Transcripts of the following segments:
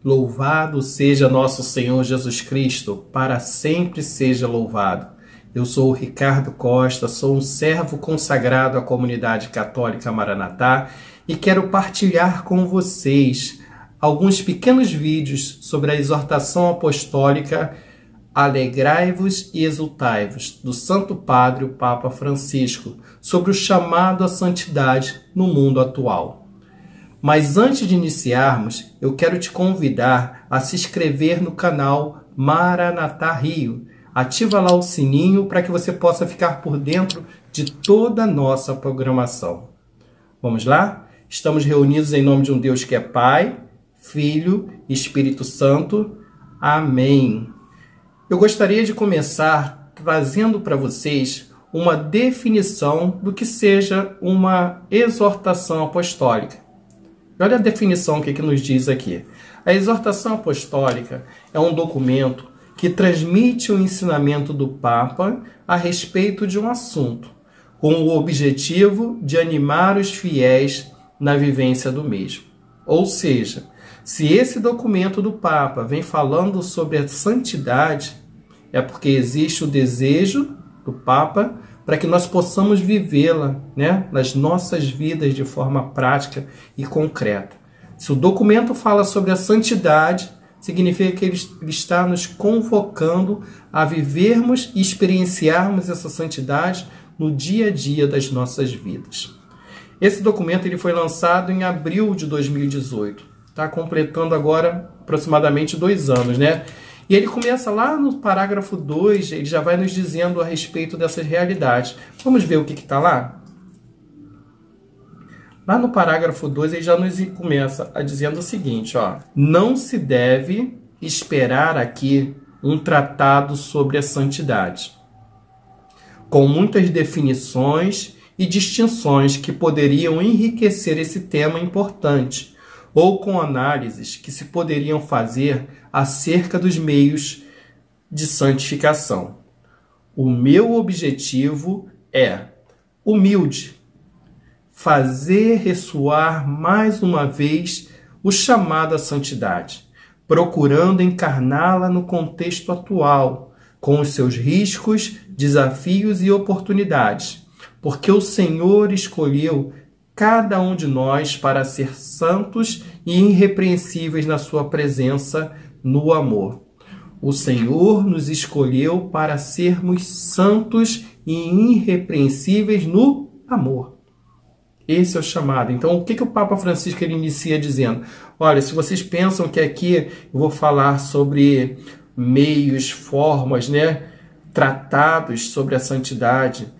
Louvado seja nosso Senhor Jesus Cristo, para sempre seja louvado. Eu sou o Ricardo Costa, sou um servo consagrado à comunidade católica Maranatá e quero partilhar com vocês alguns pequenos vídeos sobre a exortação apostólica Alegrai-vos e exultai-vos, do Santo Padre, o Papa Francisco, sobre o chamado à santidade no mundo atual. Mas antes de iniciarmos, eu quero te convidar a se inscrever no canal Maranatá Rio. Ativa lá o sininho para que você possa ficar por dentro de toda a nossa programação. Vamos lá? Estamos reunidos em nome de um Deus que é Pai, Filho e Espírito Santo. Amém. Eu gostaria de começar trazendo para vocês uma definição do que seja uma exortação apostólica. Olha a definição que nos diz aqui. A exortação apostólica é um documento que transmite o ensinamento do Papa a respeito de um assunto, com o objetivo de animar os fiéis na vivência do mesmo. Ou seja, se esse documento do Papa vem falando sobre a santidade, é porque existe o desejo do Papa para que nós possamos vivê-la, né, nas nossas vidas de forma prática e concreta. Se o documento fala sobre a santidade, significa que ele está nos convocando a vivermos e experienciarmos essa santidade no dia a dia das nossas vidas. Esse documento ele foi lançado em abril de 2018. Está completando agora aproximadamente 2 anos, né? E ele começa lá no parágrafo 2, ele já vai nos dizendo a respeito dessas realidades. Vamos ver o que está lá? Lá no parágrafo 2, ele já nos começa a dizendo o seguinte, ó: não se deve esperar aqui um tratado sobre a santidade, com muitas definições e distinções que poderiam enriquecer esse tema importante, ou com análises que se poderiam fazer acerca dos meios de santificação. O meu objetivo é humilde, fazer ressoar mais uma vez o chamado à santidade, procurando encarná-la no contexto atual, com os seus riscos, desafios e oportunidades, porque o Senhor escolheu cada um de nós para ser santos e irrepreensíveis na sua presença no amor. O Senhor nos escolheu para sermos santos e irrepreensíveis no amor. Esse é o chamado. Então, o que o Papa Francisco ele inicia dizendo? Olha, se vocês pensam que aqui eu vou falar sobre meios, formas, né, tratados sobre a santidade,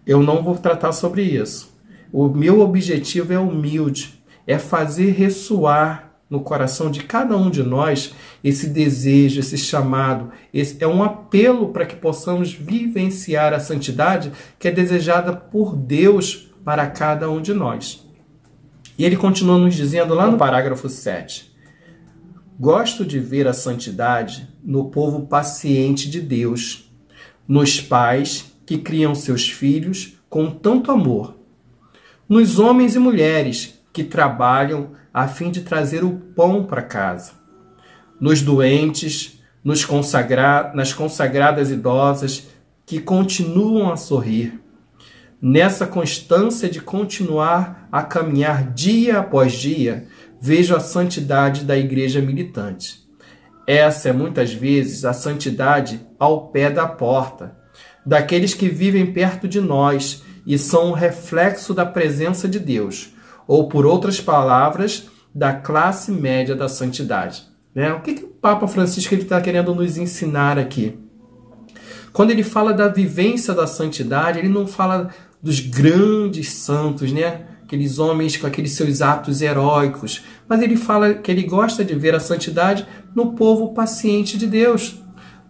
eu não vou tratar sobre isso. O meu objetivo é humilde, é fazer ressoar no coração de cada um de nós esse desejo, esse chamado. Esse é um apelo para que possamos vivenciar a santidade que é desejada por Deus para cada um de nós. E ele continua nos dizendo lá no parágrafo 7. Gosto de ver a santidade no povo paciente de Deus, nos pais que criam seus filhos com tanto amor, nos homens e mulheres que trabalham a fim de trazer o pão para casa, nos doentes, nas consagradas idosas que continuam a sorrir, nessa constância de continuar a caminhar dia após dia, vejo a santidade da igreja militante. Essa é muitas vezes a santidade ao pé da porta, daqueles que vivem perto de nós e são um reflexo da presença de Deus, ou por outras palavras, da classe média da santidade. Né? O que o Papa Francisco está querendo nos ensinar aqui? Quando ele fala da vivência da santidade, ele não fala dos grandes santos, né? Aqueles homens com aqueles seus atos heróicos, mas ele fala que ele gosta de ver a santidade no povo paciente de Deus,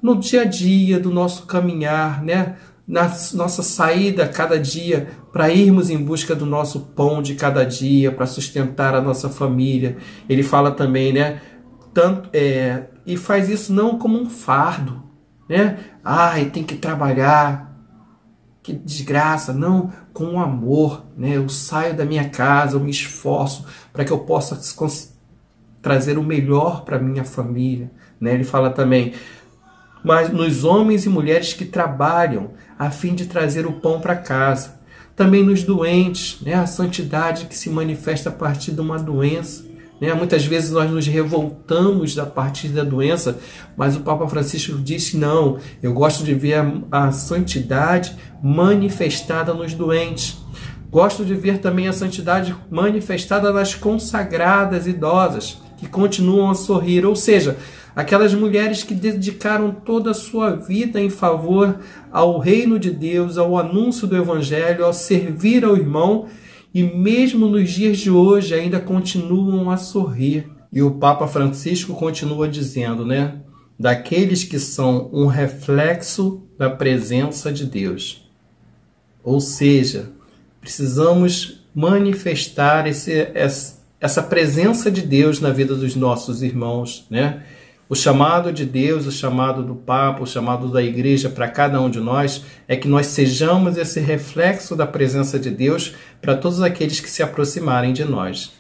no dia a dia do nosso caminhar, né? Na nossa saída cada dia para irmos em busca do nosso pão de cada dia, para sustentar a nossa família. Ele fala também, né? E faz isso não como um fardo, né? Ai, tem que trabalhar, que desgraça. Não, com amor, né? Eu saio da minha casa, eu me esforço para que eu possa trazer o melhor para minha família, né? Ele fala também, mas nos homens e mulheres que trabalham a fim de trazer o pão para casa. Também nos doentes, né? A santidade que se manifesta a partir de uma doença. Né? Muitas vezes nós nos revoltamos a partir da doença, mas o Papa Francisco diz não, eu gosto de ver a santidade manifestada nos doentes. Gosto de ver também a santidade manifestada nas consagradas idosas, que continuam a sorrir, ou seja, aquelas mulheres que dedicaram toda a sua vida em favor ao reino de Deus, ao anúncio do Evangelho, ao servir ao irmão, e mesmo nos dias de hoje ainda continuam a sorrir. E o Papa Francisco continua dizendo, né? Daqueles que são um reflexo da presença de Deus. Ou seja, precisamos manifestar essa presença de Deus na vida dos nossos irmãos, né? O chamado de Deus, o chamado do Papa, o chamado da Igreja para cada um de nós é que nós sejamos esse reflexo da presença de Deus para todos aqueles que se aproximarem de nós.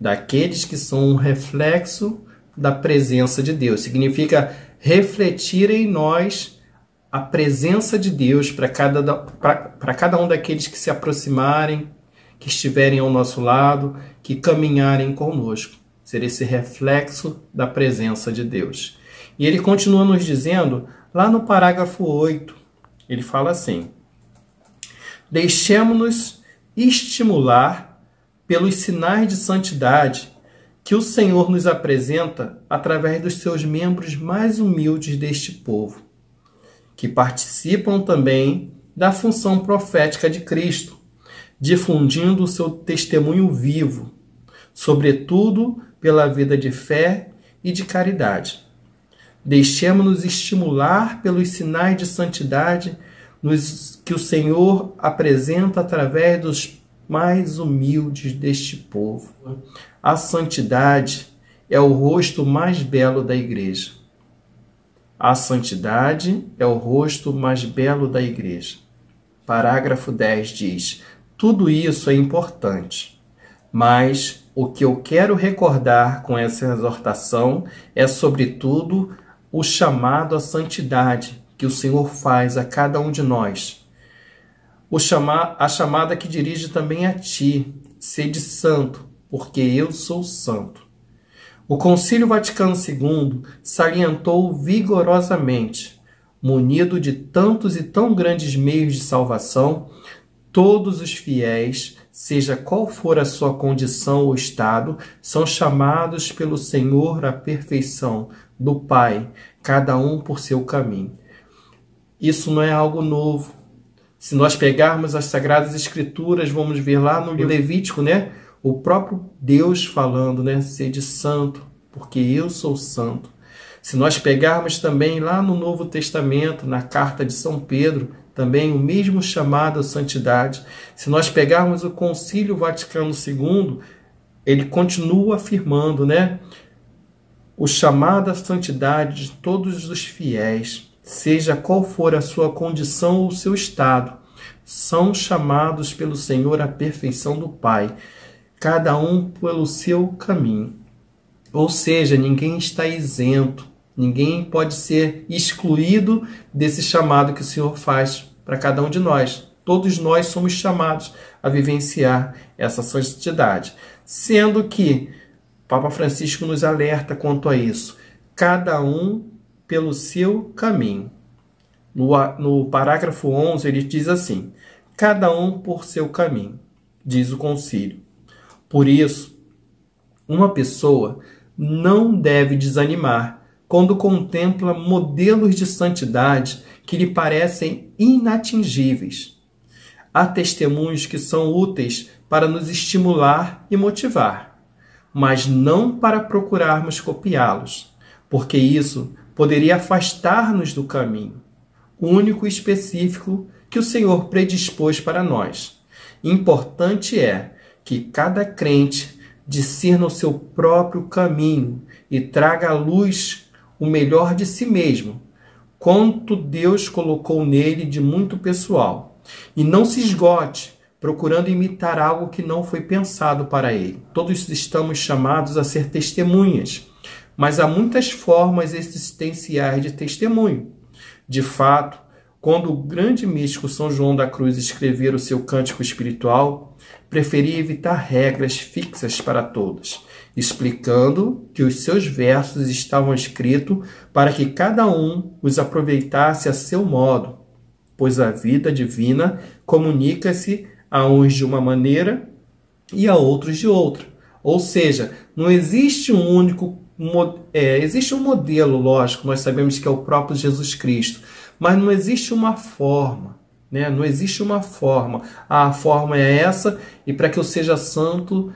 Daqueles que são um reflexo da presença de Deus. Significa refletir em nós a presença de Deus para cada um daqueles que se aproximarem, que estiverem ao nosso lado, que caminharem conosco. Ser esse reflexo da presença de Deus. E ele continua nos dizendo, lá no parágrafo 8, ele fala assim, deixemo-nos estimular pelos sinais de santidade que o Senhor nos apresenta através dos seus membros mais humildes deste povo, que participam também da função profética de Cristo, difundindo o seu testemunho vivo, sobretudo pela vida de fé e de caridade. Deixemos-nos estimular pelos sinais de santidade que o Senhor apresenta através dos mais humildes deste povo. A santidade é o rosto mais belo da Igreja. A santidade é o rosto mais belo da Igreja. Parágrafo 10 diz, tudo isso é importante, mas o que eu quero recordar com essa exortação é, sobretudo, o chamado à santidade que o Senhor faz a cada um de nós. A chamada que dirige também a ti, sede santo, porque eu sou santo. O Concílio Vaticano II salientou vigorosamente, munido de tantos e tão grandes meios de salvação, todos os fiéis, seja qual for a sua condição ou estado, são chamados pelo Senhor à perfeição do Pai, cada um por seu caminho. Isso não é algo novo. Se nós pegarmos as Sagradas Escrituras, vamos ver lá no Levítico, né? O próprio Deus falando, né? Sede santo, porque eu sou santo. Se nós pegarmos também lá no Novo Testamento, na carta de São Pedro, também o mesmo chamado à santidade. Se nós pegarmos o Concílio Vaticano II, ele continua afirmando, né? O chamado à santidade de todos os fiéis, seja qual for a sua condição ou o seu estado, são chamados pelo Senhor à perfeição do Pai, cada um pelo seu caminho. Ou seja, ninguém está isento. Ninguém pode ser excluído desse chamado que o Senhor faz para cada um de nós. Todos nós somos chamados a vivenciar essa santidade. Sendo que o Papa Francisco nos alerta quanto a isso. Cada um pelo seu caminho. No parágrafo 11 ele diz assim, cada um por seu caminho, diz o concílio. Por isso, uma pessoa não deve desanimar quando contempla modelos de santidade que lhe parecem inatingíveis. Há testemunhos que são úteis para nos estimular e motivar, mas não para procurarmos copiá-los, porque isso poderia afastar-nos do caminho único e específico que o Senhor predispôs para nós. Importante é que cada crente discirna o seu próprio caminho e traga à luz o melhor de si mesmo, quanto Deus colocou nele de muito pessoal, e não se esgote procurando imitar algo que não foi pensado para ele. Todos estamos chamados a ser testemunhas, mas há muitas formas existenciais de testemunho. De fato, quando o grande místico São João da Cruz escrever o seu cântico espiritual, preferia evitar regras fixas para todos, explicando que os seus versos estavam escritos para que cada um os aproveitasse a seu modo, pois a vida divina comunica-se a uns de uma maneira e a outros de outra. Ou seja, não existe um único existe um modelo, lógico, nós sabemos que é o próprio Jesus Cristo, mas não existe uma forma, né? Não existe uma forma. A forma é essa, e para que eu seja santo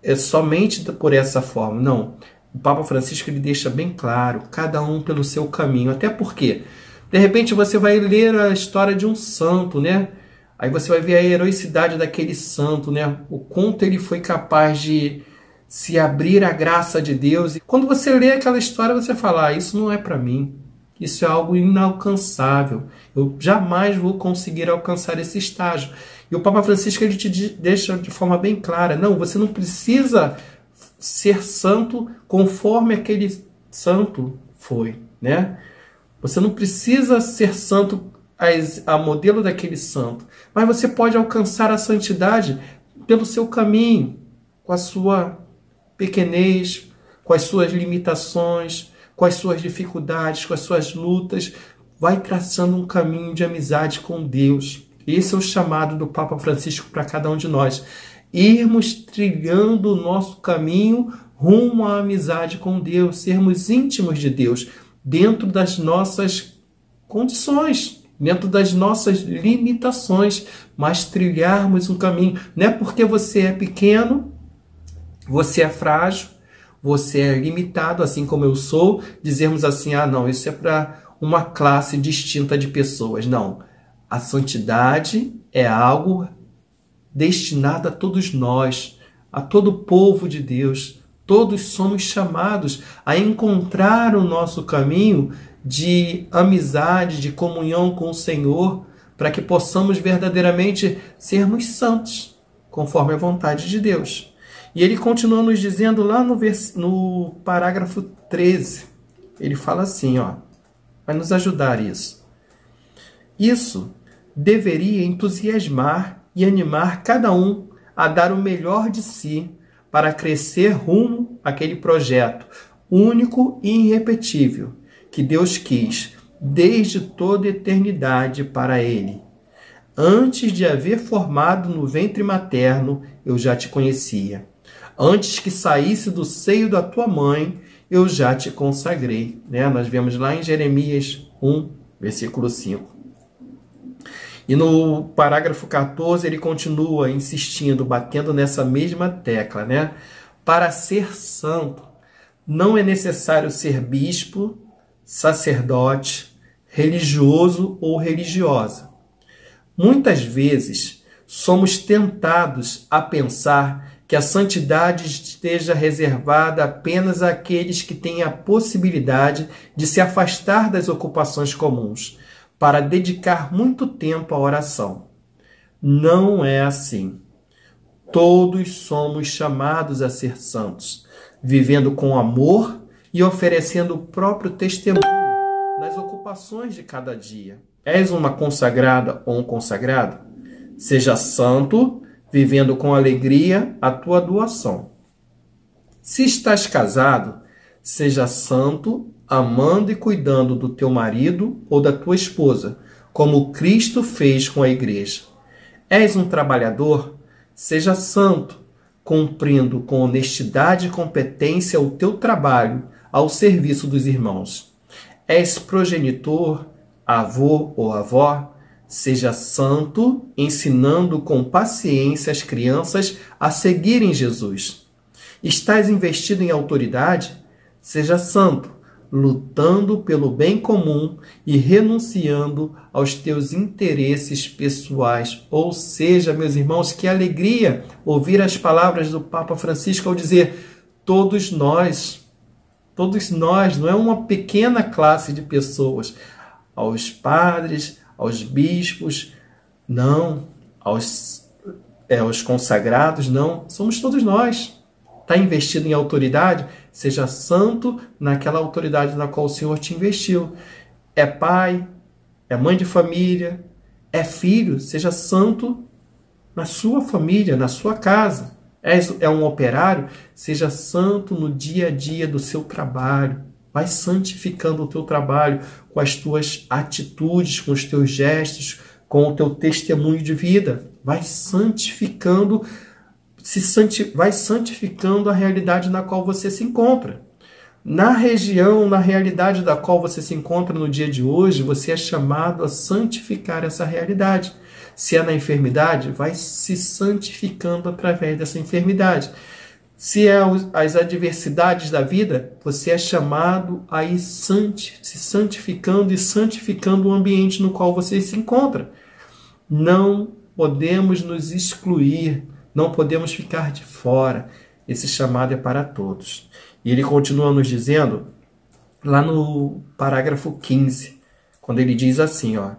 é somente por essa forma. Não. O Papa Francisco ele deixa bem claro, cada um pelo seu caminho. Até porque, de repente, você vai ler a história de um santo, né? Aí você vai ver a heroicidade daquele santo, né? O quanto ele foi capaz de se abrir à graça de Deus. E quando você lê aquela história, você fala, isso não é para mim. Isso é algo inalcançável. Eu jamais vou conseguir alcançar esse estágio. E o Papa Francisco ele te deixa de forma bem clara. Não, você não precisa ser santo conforme aquele santo foi, né? Você não precisa ser santo a modelo daquele santo. Mas você pode alcançar a santidade pelo seu caminho, com a sua pequenez, com as suas limitações, com as suas dificuldades, com as suas lutas. Vai traçando um caminho de amizade com Deus. Esse é o chamado do Papa Francisco para cada um de nós. Irmos trilhando o nosso caminho rumo à amizade com Deus, sermos íntimos de Deus, dentro das nossas condições, dentro das nossas limitações, mas trilharmos um caminho. Não é porque você é pequeno, você é frágil, você é limitado, assim como eu sou, dizermos assim, não, isso é para uma classe distinta de pessoas. Não, a santidade é algo destinado a todos nós, a todo o povo de Deus. Todos somos chamados a encontrar o nosso caminho de amizade, de comunhão com o Senhor, para que possamos verdadeiramente sermos santos, conforme a vontade de Deus. E ele continua nos dizendo lá no parágrafo 13, ele fala assim, vai nos ajudar isso. Isso deveria entusiasmar e animar cada um a dar o melhor de si para crescer rumo àquele projeto único e irrepetível que Deus quis desde toda a eternidade para ele. Antes de haver formado no ventre materno, eu já te conhecia. Antes que saísse do seio da tua mãe, eu já te consagrei. Nós vemos lá em Jeremias 1, versículo 5. E no parágrafo 14 ele continua insistindo, batendo nessa mesma tecla. Para ser santo, não é necessário ser bispo, sacerdote, religioso ou religiosa. Muitas vezes somos tentados a pensar que a santidade esteja reservada apenas àqueles que têm a possibilidade de se afastar das ocupações comuns, para dedicar muito tempo à oração. Não é assim. Todos somos chamados a ser santos, vivendo com amor e oferecendo o próprio testemunho nas ocupações de cada dia. És uma consagrada ou um consagrado? Seja santo, vivendo com alegria a tua doação. Se estás casado, seja santo, amando e cuidando do teu marido ou da tua esposa, como Cristo fez com a igreja. És um trabalhador? Seja santo, cumprindo com honestidade e competência o teu trabalho ao serviço dos irmãos. És progenitor, avô ou avó? Seja santo, ensinando com paciência as crianças a seguirem Jesus. Estás investido em autoridade? Seja santo, lutando pelo bem comum e renunciando aos teus interesses pessoais. Ou seja, meus irmãos, que alegria ouvir as palavras do Papa Francisco ao dizer: todos nós, não é uma pequena classe de pessoas, aos padres, aos bispos, não, aos os consagrados, não. Somos todos nós. Está investido em autoridade? Seja santo naquela autoridade na qual o Senhor te investiu. É pai, é mãe de família, é filho, seja santo na sua família, na sua casa. É um operário, seja santo no dia a dia do seu trabalho. Vai santificando o teu trabalho com as tuas atitudes, com os teus gestos, com o teu testemunho de vida. Vai santificando, vai santificando a realidade na qual você se encontra. Na região, na realidade da qual você se encontra no dia de hoje, você é chamado a santificar essa realidade. Se é na enfermidade, vai se santificando através dessa enfermidade. Se é as adversidades da vida, você é chamado a ir se santificando e santificando o ambiente no qual você se encontra. Não podemos nos excluir, não podemos ficar de fora. Esse chamado é para todos. E ele continua nos dizendo, lá no parágrafo 15, quando ele diz assim, ó,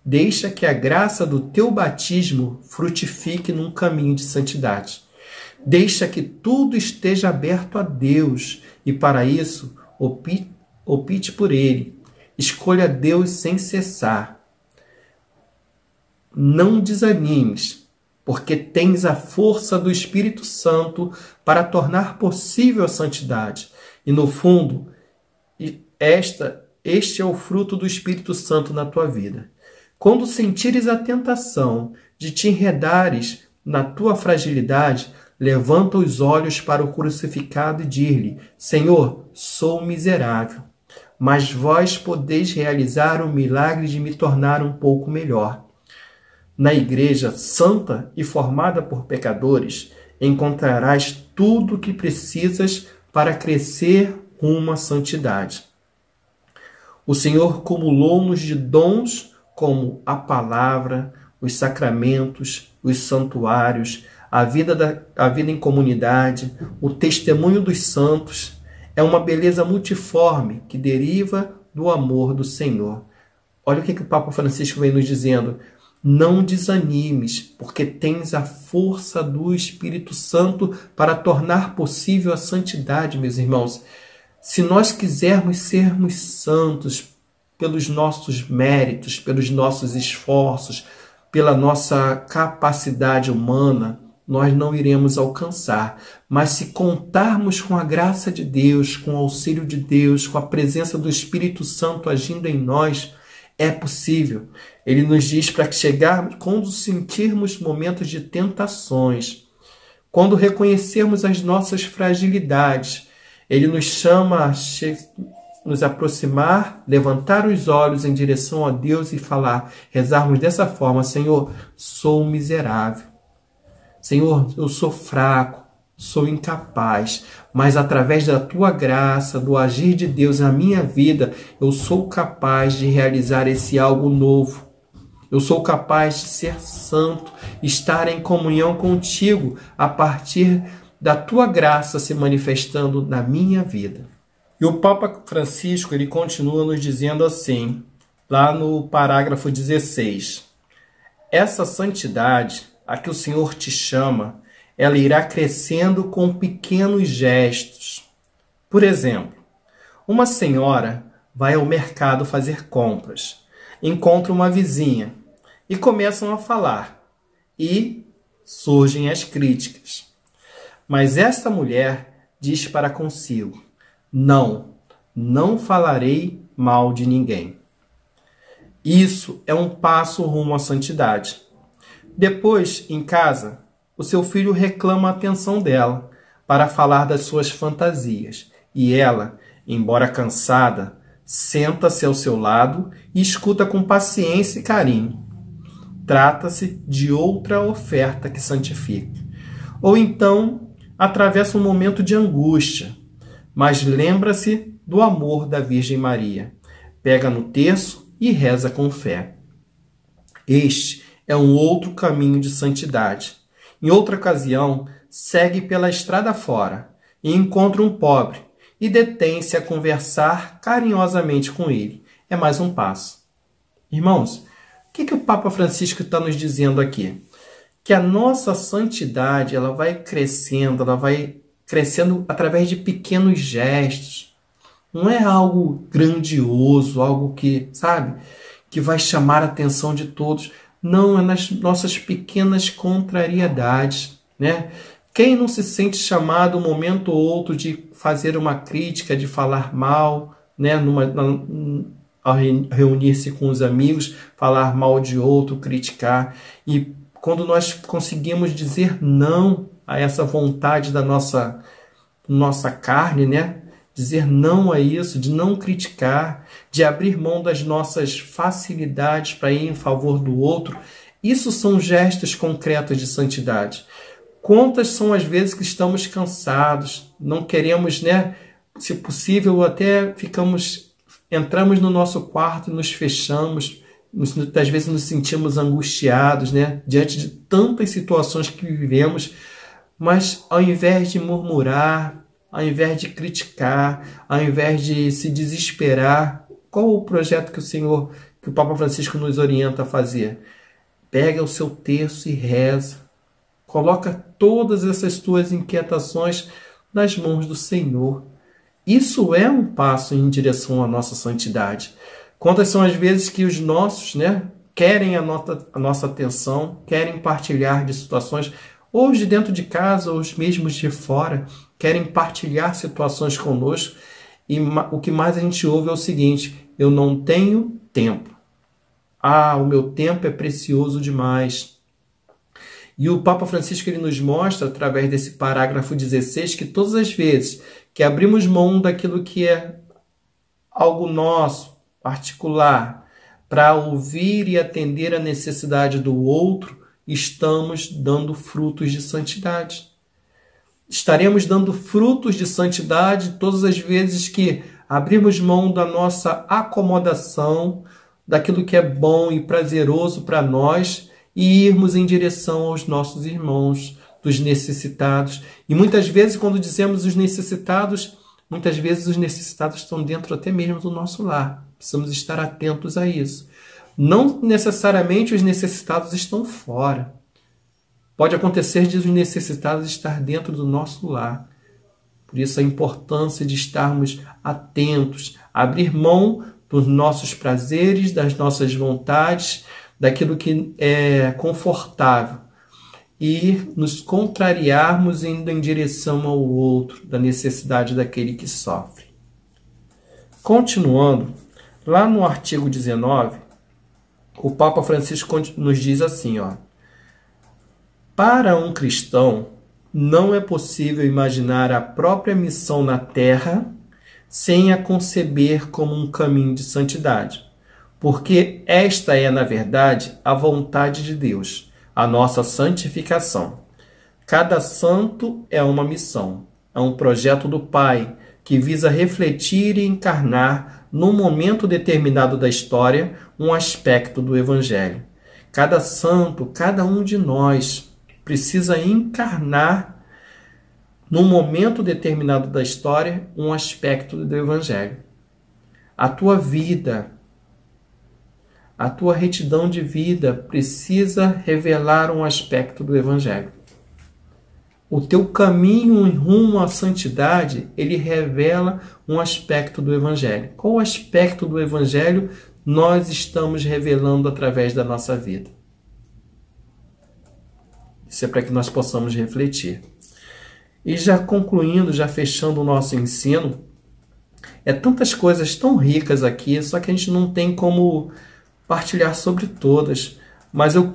Deixa que a graça do teu batismo frutifique num caminho de santidade. Deixa que tudo esteja aberto a Deus e, para isso, opte por Ele. Escolha Deus sem cessar. Não desanimes, porque tens a força do Espírito Santo para tornar possível a santidade. E, no fundo, este é o fruto do Espírito Santo na tua vida. Quando sentires a tentação de te enredares na tua fragilidade, levanta os olhos para o crucificado e dir-lhe, Senhor, sou miserável, mas vós podeis realizar o milagre de me tornar um pouco melhor. Na igreja santa e formada por pecadores, encontrarás tudo o que precisas para crescer rumo à santidade. O Senhor cumulou-nos de dons como a palavra, os sacramentos, os santuários, a vida em comunidade, o testemunho dos santos. É uma beleza multiforme que deriva do amor do Senhor. Olha o que o Papa Francisco vem nos dizendo. Não desanimes, porque tens a força do Espírito Santo para tornar possível a santidade, meus irmãos. Se nós quisermos sermos santos, pelos nossos méritos, pelos nossos esforços, pela nossa capacidade humana, nós não iremos alcançar. Mas se contarmos com a graça de Deus, com o auxílio de Deus, com a presença do Espírito Santo agindo em nós, é possível. Ele nos diz para que chegarmos, quando sentirmos momentos de tentações, quando reconhecermos as nossas fragilidades, ele nos chama a nos aproximar, levantar os olhos em direção a Deus e falar, rezarmos dessa forma, Senhor, sou miserável. Senhor, eu sou fraco, sou incapaz, mas através da tua graça, do agir de Deus na minha vida, eu sou capaz de realizar esse algo novo. Eu sou capaz de ser santo, estar em comunhão contigo a partir da tua graça se manifestando na minha vida. E o Papa Francisco, ele continua nos dizendo assim, lá no parágrafo 16. Essa santidade a que o Senhor te chama, ela irá crescendo com pequenos gestos. Por exemplo, uma senhora vai ao mercado fazer compras, encontra uma vizinha e começam a falar. E surgem as críticas. Mas esta mulher diz para consigo, não falarei mal de ninguém. Isso é um passo rumo à santidade. Depois, em casa, o seu filho reclama a atenção dela para falar das suas fantasias. E ela, embora cansada, senta-se ao seu lado e escuta com paciência e carinho. Trata-se de outra oferta que santifica. Ou então, atravessa um momento de angústia, mas lembra-se do amor da Virgem Maria. Pega no terço e reza com fé. Este é um outro caminho de santidade. Em outra ocasião, segue pela estrada fora e encontra um pobre e detém-se a conversar carinhosamente com ele. É mais um passo. Irmãos, que o Papa Francisco está nos dizendo aqui? Que a nossa santidade ela vai crescendo através de pequenos gestos. Não é algo grandioso, algo que, sabe, que vai chamar a atenção de todos. Não, é nas nossas pequenas contrariedades, né? Quem não se sente chamado um momento ou outro de fazer uma crítica, de falar mal, né? Ao reunir-se com os amigos, falar mal de outro, criticar. E quando nós conseguimos dizer não a essa vontade da nossa carne, né? Dizer não a isso, de não criticar, de abrir mão das nossas facilidades para ir em favor do outro, isso são gestos concretos de santidade. Quantas são as vezes que estamos cansados, não queremos, né? Se possível, até entramos no nosso quarto e nos fechamos, às vezes nos sentimos angustiados, né? Diante de tantas situações que vivemos, mas ao invés de murmurar, ao invés de criticar, ao invés de se desesperar, qual o projeto que o Papa Francisco nos orienta a fazer? Pega o seu terço e reza. Coloca todas essas tuas inquietações nas mãos do Senhor. Isso é um passo em direção à nossa santidade. Quantas são as vezes que os nossos, né, querem a nossa atenção, querem partilhar de situações, ou os de dentro de casa, ou os mesmos de fora, querem partilhar situações conosco, e o que mais a gente ouve é o seguinte: eu não tenho tempo. O meu tempo é precioso demais. E o Papa Francisco ele nos mostra, através desse parágrafo 16, que todas as vezes que abrimos mão daquilo que é algo nosso, particular, para ouvir e atender a necessidade do outro, estamos dando frutos de santidade. Estaremos dando frutos de santidade todas as vezes que abrirmos mão da nossa acomodação, daquilo que é bom e prazeroso para nós e irmos em direção aos nossos irmãos, dos necessitados. E muitas vezes, quando dizemos os necessitados, muitas vezes os necessitados estão dentro até mesmo do nosso lar. Precisamos estar atentos a isso. Não necessariamente os necessitados estão fora. Pode acontecer de os necessitados estar dentro do nosso lar. Por isso a importância de estarmos atentos, abrir mão dos nossos prazeres, das nossas vontades, daquilo que é confortável e nos contrariarmos indo em direção ao outro, da necessidade daquele que sofre. Continuando, lá no artigo 19, o Papa Francisco nos diz assim, para um cristão, não é possível imaginar a própria missão na Terra sem a conceber como um caminho de santidade, porque esta é, na verdade, a vontade de Deus, a nossa santificação. Cada santo é uma missão, é um projeto do Pai que visa refletir e encarnar, num momento determinado da história, um aspecto do Evangelho. Cada santo, cada um de nós, precisa encarnar, num momento determinado da história, um aspecto do Evangelho. A tua vida, a tua retidão de vida precisa revelar um aspecto do Evangelho. O teu caminho em rumo à santidade, ele revela um aspecto do Evangelho. Qual aspecto do Evangelho nós estamos revelando através da nossa vida? Isso é para que nós possamos refletir. E já concluindo, já fechando o nosso ensino, é tantas coisas tão ricas aqui, só que a gente não tem como partilhar sobre todas. Mas eu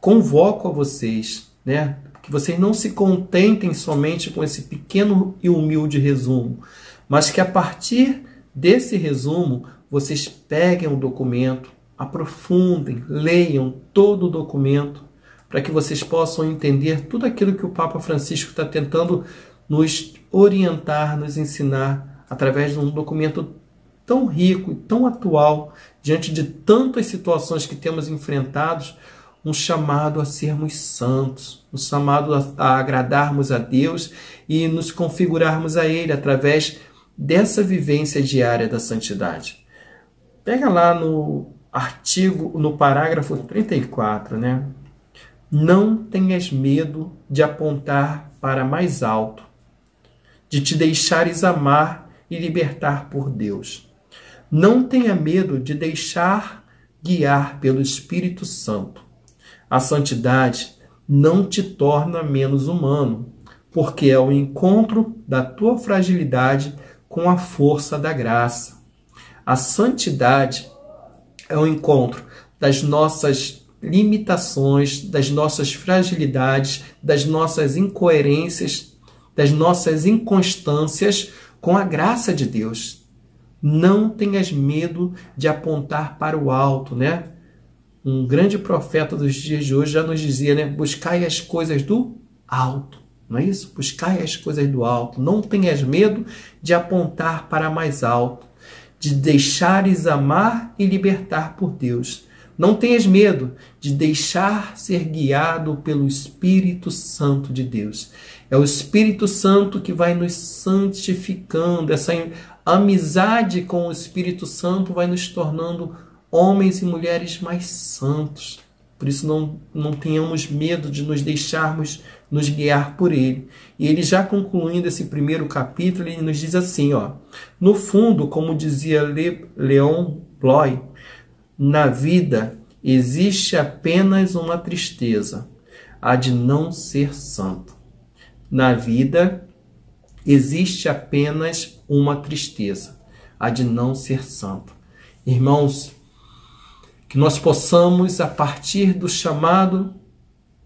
convoco a vocês, né, que vocês não se contentem somente com esse pequeno e humilde resumo, mas que a partir desse resumo, vocês peguem o documento, aprofundem, leiam todo o documento, para que vocês possam entender tudo aquilo que o Papa Francisco está tentando nos orientar, nos ensinar, através de um documento tão rico e tão atual, diante de tantas situações que temos enfrentados, um chamado a sermos santos, um chamado a agradarmos a Deus e nos configurarmos a Ele através dessa vivência diária da santidade. Pega lá no no parágrafo 34, né? Não tenhas medo de apontar para mais alto, de te deixares amar e libertar por Deus. Não tenha medo de deixar guiar pelo Espírito Santo. A santidade não te torna menos humano, porque é o encontro da tua fragilidade com a força da graça. A santidade é o encontro das nossas limitações, das nossas fragilidades, das nossas incoerências, das nossas inconstâncias com a graça de Deus. Não tenhas medo de apontar para o alto, né? Um grande profeta dos dias de hoje já nos dizia, né? Buscai as coisas do alto, não é isso? Buscai as coisas do alto. Não tenhas medo de apontar para mais alto, de deixares amar e libertar por Deus. Não tenhas medo de deixar ser guiado pelo Espírito Santo de Deus. É o Espírito Santo que vai nos santificando. Essa amizade com o Espírito Santo vai nos tornando homens e mulheres mais santos. Por isso não tenhamos medo de nos deixarmos nos guiar por Ele. E ele já concluindo esse primeiro capítulo, ele nos diz assim, ó: no fundo, como dizia Leon Bloy, na vida existe apenas uma tristeza, a de não ser santo. Na vida existe apenas uma tristeza, a de não ser santo. Irmãos, que nós possamos, a partir do chamado,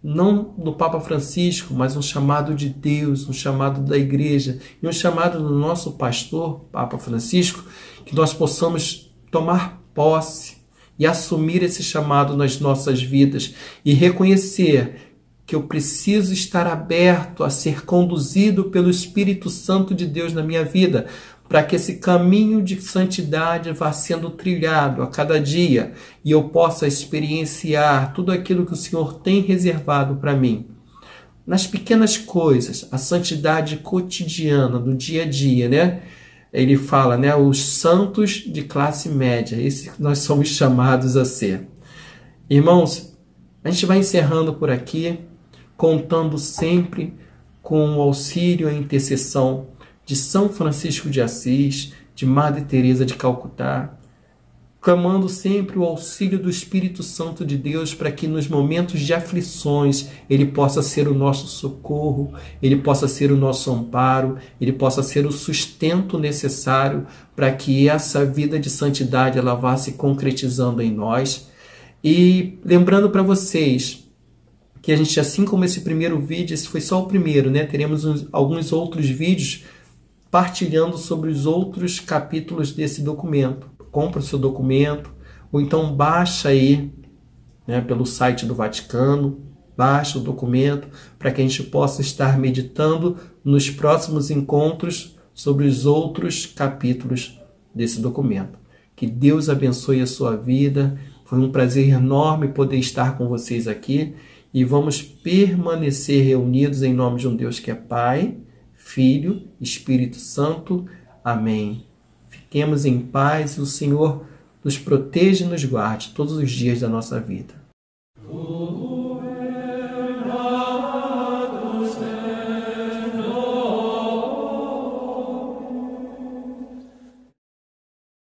não do Papa Francisco, mas um chamado de Deus, um chamado da igreja e um chamado do nosso pastor, Papa Francisco, que nós possamos tomar posse e assumir esse chamado nas nossas vidas e reconhecer que eu preciso estar aberto a ser conduzido pelo Espírito Santo de Deus na minha vida, para que esse caminho de santidade vá sendo trilhado a cada dia e eu possa experienciar tudo aquilo que o Senhor tem reservado para mim. Nas pequenas coisas, a santidade cotidiana, do dia a dia, né? Ele fala, né? Os santos de classe média, esse que nós somos chamados a ser. Irmãos, a gente vai encerrando por aqui, contando sempre com o auxílio e a intercessão de São Francisco de Assis, de Madre Teresa de Calcutá, clamando sempre o auxílio do Espírito Santo de Deus para que nos momentos de aflições Ele possa ser o nosso socorro, Ele possa ser o nosso amparo, Ele possa ser o sustento necessário para que essa vida de santidade ela vá se concretizando em nós. E lembrando para vocês que a gente, assim como esse primeiro vídeo, esse foi só o primeiro, né? Teremos alguns outros vídeos partilhando sobre os outros capítulos desse documento. Compra o seu documento, ou então baixa aí, né, pelo site do Vaticano, baixa o documento, para que a gente possa estar meditando nos próximos encontros sobre os outros capítulos desse documento. Que Deus abençoe a sua vida. Foi um prazer enorme poder estar com vocês aqui e vamos permanecer reunidos em nome de um Deus que é Pai, Filho, Espírito Santo. Amém. Fiquemos em paz e o Senhor nos proteja e nos guarde todos os dias da nossa vida.